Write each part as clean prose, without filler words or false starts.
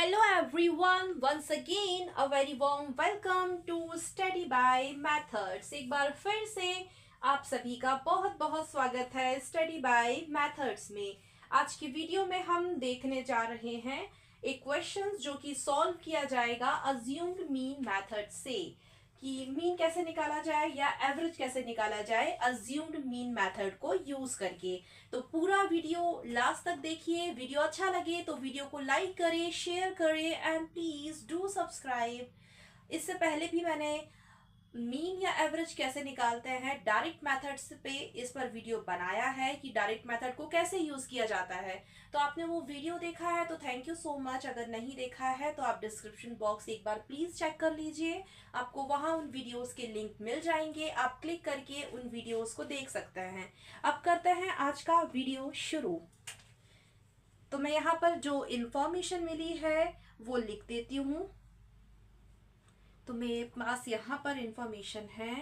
Hello everyone, once again a very warm welcome to Study by Methods। एक बार फिर से आप सभी का बहुत बहुत स्वागत है स्टडी बाय मेथड्स में। आज की वीडियो में हम देखने जा रहे हैं एक क्वेश्चन जो कि सॉल्व किया जाएगा अज्यूम्ड मीन मेथड से, कि मीन कैसे निकाला जाए या एवरेज कैसे निकाला जाए अज्यूम्ड मीन मेथड को यूज करके। तो पूरा वीडियो लास्ट तक देखिए। वीडियो अच्छा लगे तो वीडियो को लाइक करें, शेयर करें एंड प्लीज डू सब्सक्राइब। इससे पहले भी मैंने मीन या एवरेज कैसे निकालते हैं डायरेक्ट मेथड्स पे इस पर वीडियो बनाया है कि डायरेक्ट मेथड को कैसे यूज किया जाता है। तो आपने वो वीडियो देखा है तो थैंक यू सो मच। अगर नहीं देखा है तो आप डिस्क्रिप्शन बॉक्स एक बार प्लीज चेक कर लीजिए, आपको वहां उन वीडियोस के लिंक मिल जाएंगे, आप क्लिक करके उन वीडियोस को देख सकते हैं। अब करते हैं आज का वीडियो शुरू। तो मैं यहाँ पर जो इंफॉर्मेशन मिली है वो लिख देती हूँ। तो मेरे पास यहाँ पर इंफॉर्मेशन है।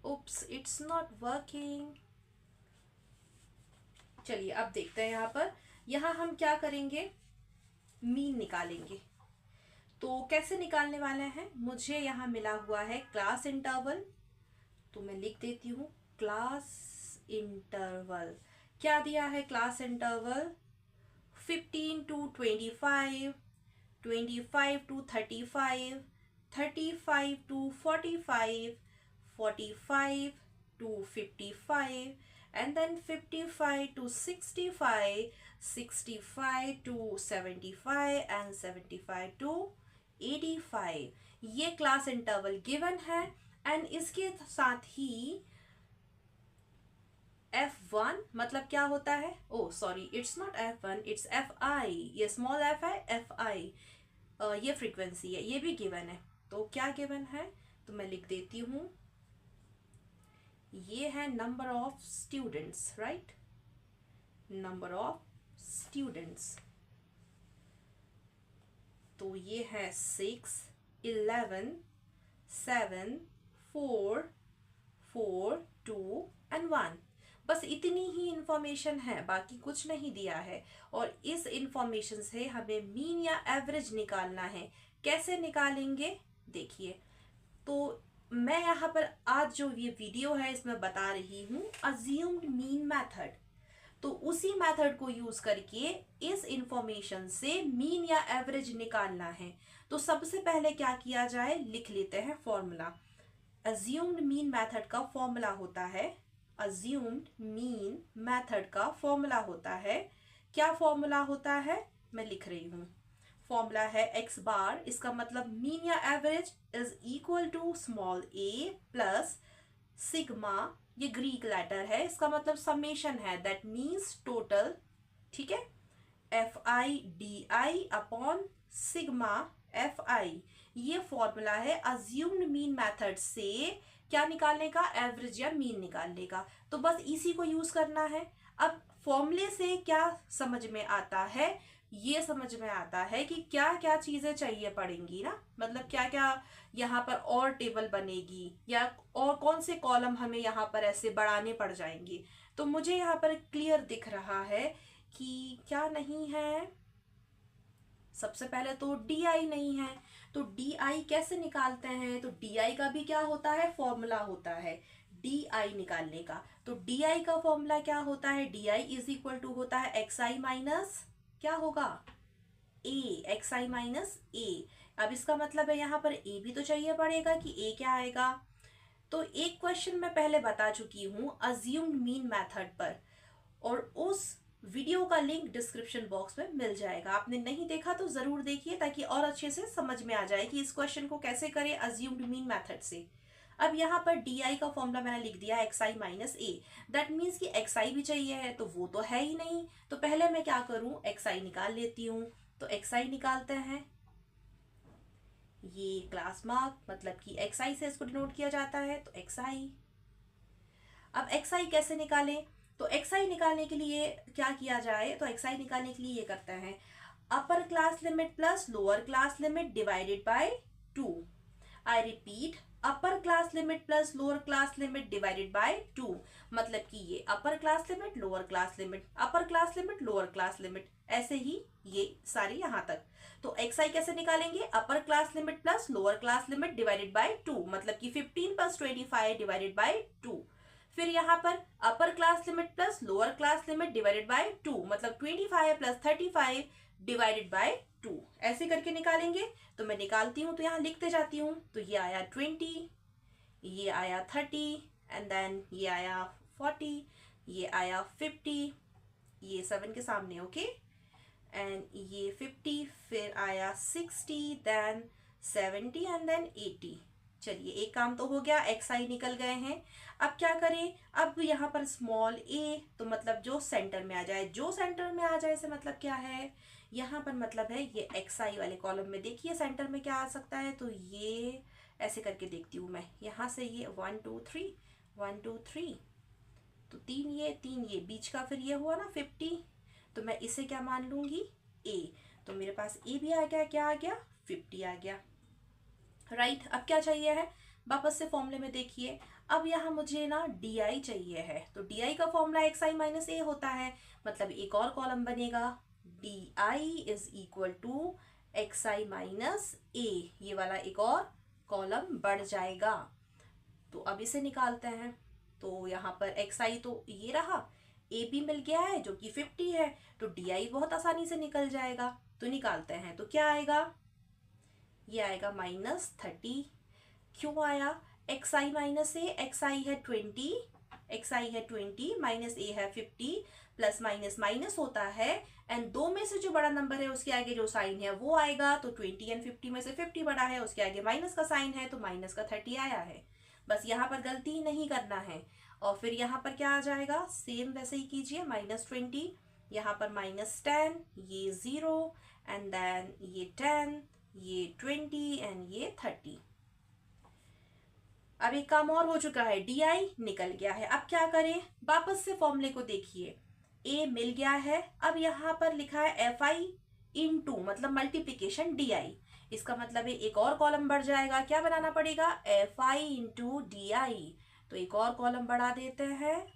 उप्स, इट्स नॉट वर्किंग। चलिए अब देखते हैं यहाँ हम क्या करेंगे, मीन निकालेंगे। तो कैसे निकालने वाले हैं, मुझे यहाँ मिला हुआ है क्लास इंटरवल। तो मैं लिख देती हूँ क्लास इंटरवल। क्या दिया है class interval? 15 to 25, 25 to 35, 35 to 45, 45 to 55, and then 55 to 65, 65 to 75 and 75 to 85। ये क्लास इंटरवल गिवन है एंड इसके साथ ही F1 मतलब क्या होता है? Oh sorry, it's not F1, it's Fi। ये स्मॉल f है, Fi ये फ्रीक्वेंसी है, ये भी गिवन है। तो क्या गिवन है, तो मैं लिख देती हूँ, ये है number of students, right? Number of students. तो ये है 6, 11, 7, 4, 4, 2 and 1। बस इतनी ही इंफॉर्मेशन है, बाकी कुछ नहीं दिया है। और इस इंफॉर्मेशन से हमें मीन या एवरेज निकालना है। कैसे निकालेंगे देखिए। तो मैं यहाँ पर आज जो ये वीडियो है इसमें बता रही हूँ अज्यूम्ड मीन मेथड। तो उसी मेथड को यूज करके इस इंफॉर्मेशन से मीन या एवरेज निकालना है। तो सबसे पहले क्या किया जाए, लिख लेते हैं फॉर्मूला। अज्यूम्ड मीन मेथड का फॉर्मूला होता है, अज्यूम्ड मीन मेथड का फॉर्मूला होता है, क्या फॉर्मूला होता है मैं लिख रही हूँ। फॉर्मूला है x बार, इसका मतलब मीन या average is equal to small a plus sigma, ये ग्रीक लेटर है, इसका मतलब समेशन है, दैट मीन्स टोटल, ठीक है? FI/DI upon sigma FI। ये फॉर्मूला है अज्यूम्ड मीन मेथड से क्या निकालने का, एवरेज या मीन निकालने का। तो बस इसी को यूज करना है। अब फॉर्मूले से क्या समझ में आता है, ये समझ में आता है कि क्या क्या चीजें चाहिए पड़ेंगी ना, मतलब क्या क्या यहाँ पर और टेबल बनेगी या और कौन से कॉलम हमें यहाँ पर ऐसे बढ़ाने पड़ जाएंगे। तो मुझे यहाँ पर क्लियर दिख रहा है कि क्या नहीं है। सबसे पहले तो DI नहीं है, तो DI कैसे निकालते हैं? तो DI का भी क्या होता है, फॉर्मूला होता है DI निकालने का। तो DI का फॉर्मूला क्या होता है, DI इज इक्वल टू होता है XI माइनस क्या होगा, A, XI माइनस A। अब इसका मतलब है यहाँ पर A भी तो चाहिए पड़ेगा कि A क्या आएगा। तो एक क्वेश्चन मैं पहले बता चुकी हूँ अज्यूम्ड मीन मेथड पर, और उस वीडियो का लिंक डिस्क्रिप्शन बॉक्स में मिल जाएगा। आपने नहीं देखा तो जरूर देखिए ताकि और अच्छे से समझ में आ जाए कि इस क्वेश्चन को कैसे करें अज्यूम्ड मीन मेथड से। अब यहाँ पर DI का फॉर्मूला मैंने लिख दिया XI minus A। That means कि XI भी चाहिए है, तो वो तो है ही नहीं। तो पहले मैं क्या करूं, XI निकाल लेती हूँ। तो XI निकालते हैं, ये क्लास मार्क मतलब कि XI से इसको डिनोट किया जाता है, तो XI। अब XI कैसे निकालें, तो XI निकालने के लिए क्या किया जाए, तो XI निकालने के लिए ये करते हैं, upper class limit plus lower class limit divided by 2। I repeat, upper class limit plus lower class limit divided by 2, मतलब कि ये upper class limit lower class limit upper class limit lower class limit, ऐसे ही ये सारी यहां तक। तो xi कैसे निकालेंगे, upper class limit plus lower class limit divided by 2, मतलब कि 15 प्लस 25 डिवाइडेड बाय 2। फिर यहाँ पर upper class limit plus lower class limit divided by 2, मतलब 25 प्लस 35 डिवाइडेड बाय 2, ऐसे करके निकालेंगे। तो मैं निकालती हूँ, तो यहाँ लिखते जाती हूँ। तो ये आया 20, ये आया 30, एंड देन ये आया 40, ये आया 50, ये 7 के सामने, ओके, एंड ये 50, फिर आया 60, देन 70 एंड देन 80। चलिए एक काम तो हो गया, xi निकल गए हैं। अब क्या करें, अब यहाँ पर स्मॉल a, तो मतलब जो सेंटर में आ जाए, जो सेंटर में आ जाए से मतलब क्या है, यहाँ पर मतलब है ये xi वाले कॉलम में देखिए सेंटर में क्या आ सकता है। तो ये ऐसे करके देखती हूँ मैं, यहाँ से ये 1 2 3 1 2 3, तो 3 ये बीच का, फिर ये हुआ ना 50, तो मैं इसे क्या मान लूंगी, a, तो मेरे पास a भी आ गया, क्या आ गया, 50 आ गया, राइट। अब क्या चाहिए है, वापस से फॉर्मूले में देखिए, अब यहाँ मुझे ना di चाहिए है, तो di का फॉर्मूला xi माइनस a होता है, मतलब एक और कॉलम बनेगा, di is equal to xi minus a, ये वाला एक और कॉलम बढ़ जाएगा। तो अब इसे निकालते हैं, तो यहाँ पर xi तो ये रहा, a भी मिल गया है जो कि 50 है, तो di बहुत आसानी से निकल जाएगा। तो निकालते हैं, तो क्या आएगा, ये आएगा -30। क्यों आया, xi माइनस ए, xi है 20, xi है 20 माइनस ए है 50, प्लस माइनस माइनस होता है, एंड दो में से जो बड़ा नंबर है उसके आगे जो साइन है वो आएगा। तो 20 एंड 50 में से 50 बड़ा है, उसके आगे माइनस का साइन है, तो माइनस का 30 आया है। बस यहाँ पर गलती ही नहीं करना है। और फिर यहाँ पर क्या आ जाएगा, सेम वैसे ही कीजिए, -20, यहाँ पर -10, ये 0, एंड देन ये 10, ये 20 एंड ये 30। अब एक काम और हो चुका है, di निकल गया है। अब क्या करें, वापस से फॉर्मूले को देखिए, a मिल गया है, अब यहाँ पर लिखा है fi इंटू, मतलब मल्टीप्लीकेशन di, इसका मतलब है एक और कॉलम बढ़ जाएगा, क्या बनाना पड़ेगा, fi इंटू di। तो एक और कॉलम बढ़ा देते हैं,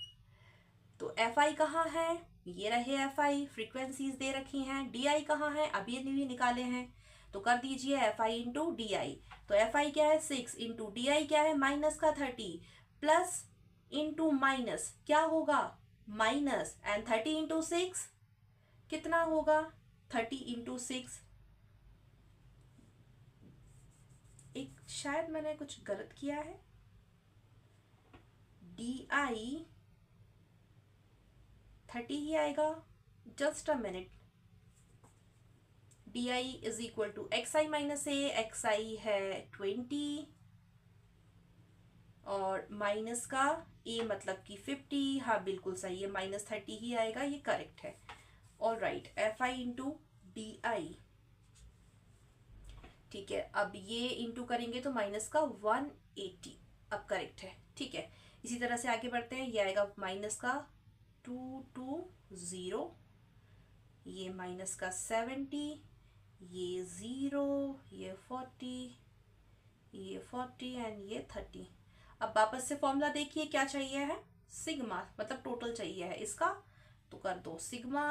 तो fi कहाँ है, ये रहे fi, फ्रीक्वेंसीज दे रखी हैं, di कहाँ है, अभी भी निकाले हैं, तो कर दीजिए fi इंटू डी आई। तो fi क्या है 6, इंटू डी आई क्या है माइनस का 30, प्लस इंटू माइनस क्या होगा माइनस, एंड 30 इंटू 6 कितना होगा, 30 इंटू 6, एक शायद मैंने कुछ गलत किया है, डी आई 30 ही आएगा, just a minute. di is equal to xi minus A, xi है 20 और माइनस का a मतलब कि 50, हाँ बिल्कुल सही है, -30 ही आएगा, ये करेक्ट है। All right, fi into D I, ठीक है। अब ये इंटू करेंगे तो माइनस का 180, अब करेक्ट है, ठीक है। इसी तरह से आगे बढ़ते हैं, ये आएगा माइनस का 220, ये माइनस का 70, ये 0, ये 40, ये 40 एंड ये 30। अब वापस से फॉर्मूला देखिए, क्या चाहिए है, सिग्मा, मतलब टोटल चाहिए है इसका, तो कर दो सिग्मा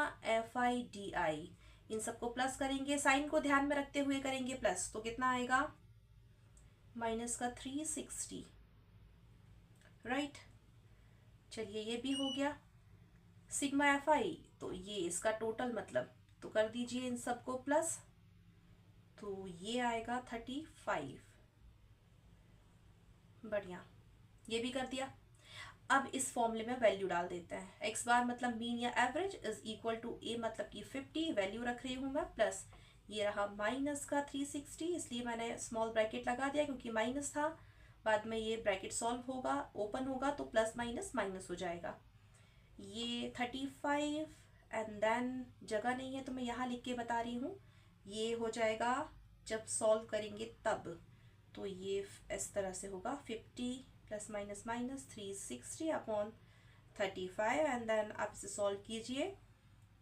fi डी आई, इन सबको प्लस करेंगे, साइन को ध्यान में रखते हुए करेंगे प्लस, तो कितना आएगा, माइनस का 360, राइट। चलिए ये भी हो गया, सिग्मा fi, तो ये इसका टोटल मतलब, तो कर दीजिए इन सबको प्लस, तो ये आएगा 35, बढ़िया, ये भी कर दिया। अब इस फॉर्मूले में वैल्यू डाल देते हैं, x बार मतलब मीन या average is equal to a मतलब कि 50, वैल्यू रख रही हूँ मैं, प्लस ये रहा माइनस का 360, इसलिए मैंने स्मॉल ब्रैकेट लगा दिया क्योंकि माइनस था, बाद में ये ब्रैकेट सॉल्व होगा, ओपन होगा तो प्लस माइनस माइनस हो जाएगा, ये 35, एंड देन जगह नहीं है तो मैं यहाँ लिख के बता रही हूँ, ये हो जाएगा जब सॉल्व करेंगे तब, तो ये इस तरह से होगा 50 plus minus minus 360 upon 35, and then आप इसे सॉल्व कीजिए,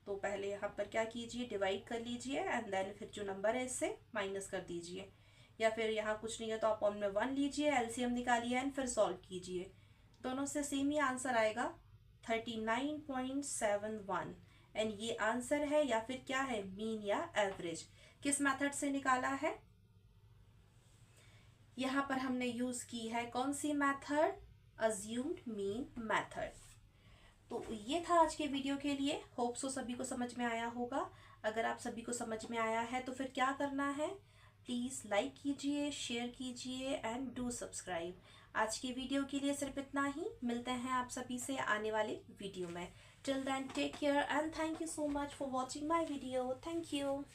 तो पहले यहाँ पर क्या कीजिए, डिवाइड कर लीजिए, एंड देन फिर जो नंबर है इससे माइनस कर दीजिए, या फिर यहाँ कुछ नहीं है तो आप 1 लीजिए, एलसीएम निकालिए एंड फिर सॉल्व कीजिए। दोनों से सेम ही आंसर आएगा 39.71। एंड ये आंसर है या फिर क्या है, मीन या एवरेज। किस मेथड से निकाला है? यहाँ पर हमने यूज की है कौन सी मेथड, अज्यूम्ड मीन मेथड। तो ये था आज के वीडियो के लिए। होप सो सभी को समझ में आया होगा। अगर आप सभी को समझ में आया है तो फिर क्या करना है, प्लीज़ लाइक कीजिए, शेयर कीजिए एंड डू सब्सक्राइब। आज की वीडियो के लिए सिर्फ इतना ही। मिलते हैं आप सभी से आने वाले वीडियो में। Till then take care and thank you so much for watching my video. Thank you.